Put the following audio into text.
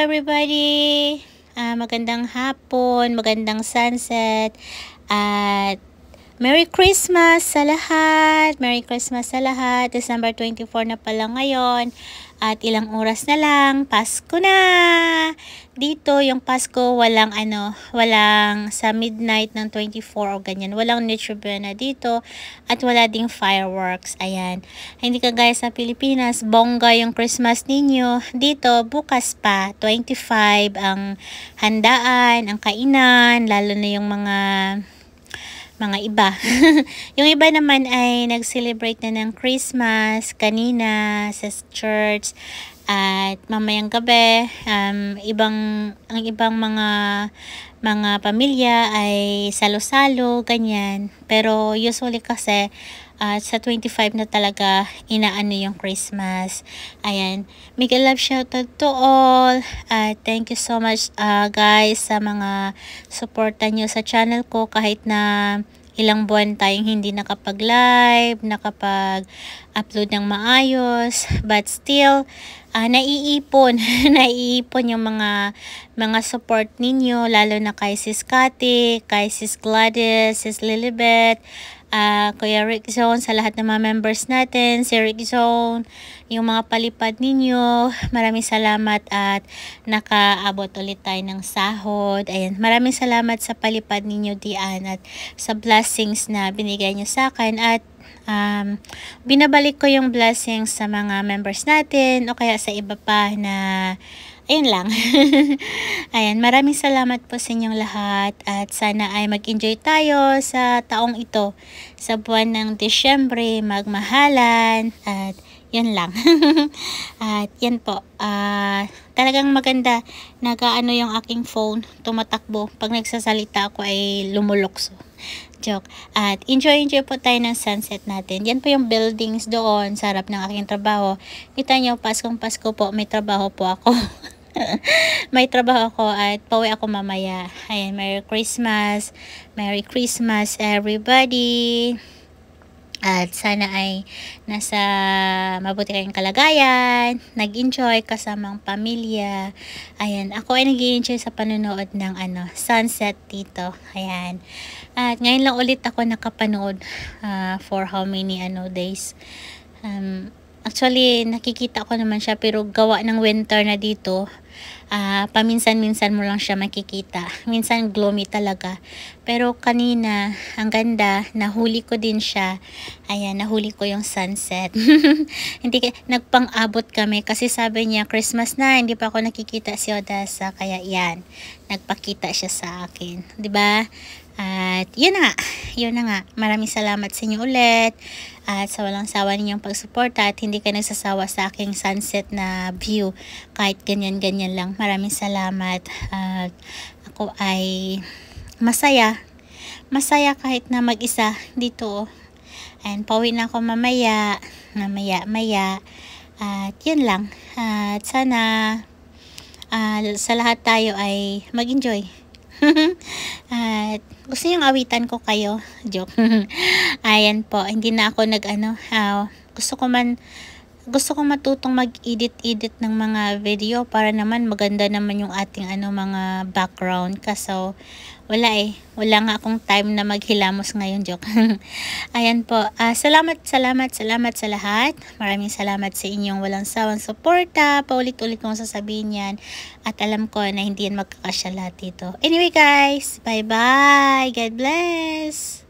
everybody! Magandang hapon, magandang sunset, at Merry Christmas sa lahat! Merry Christmas sa lahat! December 24 na pala ngayon at ilang oras na lang, Pasko na! Dito yung Pasko, walang sa midnight ng 24 o ganyan. Walang Noche Buena dito at wala ding fireworks. Ayan. Hindi kagaya sa Pilipinas, bongga yung Christmas ninyo. Dito, bukas pa, 25 ang handaan, ang kainan, lalo na yung mga iba. Yung iba naman ay nag-celebrate na ng Christmas kanina sa church at mamayang gabi ang ibang mga pamilya ay salo-salo ganyan. Pero usually kasi sa 25 na talaga inaano yung Christmas. Ayan. Mega love shoutout to all. Thank you so much guys sa mga suporta nyo sa channel ko kahit na ilang buwan tayong hindi nakapag-live, nakapag-upload ng maayos, but still naiipon naiipon yung mga support ninyo, lalo na kay Sis Cathy, kay Sis Gladys, Sis Lilibet, Kuya Rick Zone, sa lahat ng mga members natin, si Rick Zone, yung mga palipad ninyo, maraming salamat at nakaabot ulit tayo ng sahod. Ayan, maraming salamat sa palipad ninyo diyan at sa blessings na binigay nyo sa akin at binabalik ko yung blessings sa mga members natin o kaya sa iba pa na ayun lang. Ayan, maraming salamat po sa inyong lahat at sana ay mag-enjoy tayo sa taong ito, sa buwan ng Disyembre, magmahalan at yan lang. At yan po, talagang maganda, nagaano yung aking phone, tumatakbo, pag nagsasalita ako ay lumulokso. Joke. At enjoy po tayo ng sunset natin. Yan po yung buildings doon sa harap ng aking trabaho. Kita nyo, Paskong Pasko po, may trabaho po ako. May trabaho ako at pauwi ako mamaya. Ayan, Merry Christmas. Merry Christmas everybody. At sana ay nasa mabuti kayong kalagayan, nag-enjoy kasamang pamilya. Ayan, ako ay nag-enjoy sa panonood ng sunset dito. Ayan. At ngayon lang ulit ako nakapanood for how many days. Actually, nakikita ko naman siya pero gawa ng winter na dito. Paminsan-minsan mo lang siya makikita. Minsan gloomy talaga. Pero kanina, ang ganda, nahuli ko din siya. Ayan, nahuli ko yung sunset. Nagpang-abot kami kasi sabi niya, Christmas na, hindi pa ako nakikita si Odessa. Kaya yan, nagpakita siya sa akin. 'Di ba? At yun na nga, maraming salamat sa inyo ulit at sa walang sawa ninyong pagsuporta at hindi ka nagsasawa sa aking sunset na view kahit ganyan-ganyan lang. Maraming salamat at ako ay masaya kahit na mag-isa dito and pauwi na ako mamaya at yun lang at sana sa lahat tayo ay mag-enjoy. At gusto niyong awitan ko kayo? Joke. Ayan po, hindi na ako gusto ko matutong mag-edit ng mga video para naman maganda naman yung ating mga background. Kaso wala nga akong time na maghilamos ngayon. Joke. Ayan po, salamat sa lahat. Maraming salamat sa inyong walang sawang suporta. Paulit-ulit kong sasabihin yan at alam ko na hindi yan magkakasya lahat dito. Anyway guys, bye bye, God bless.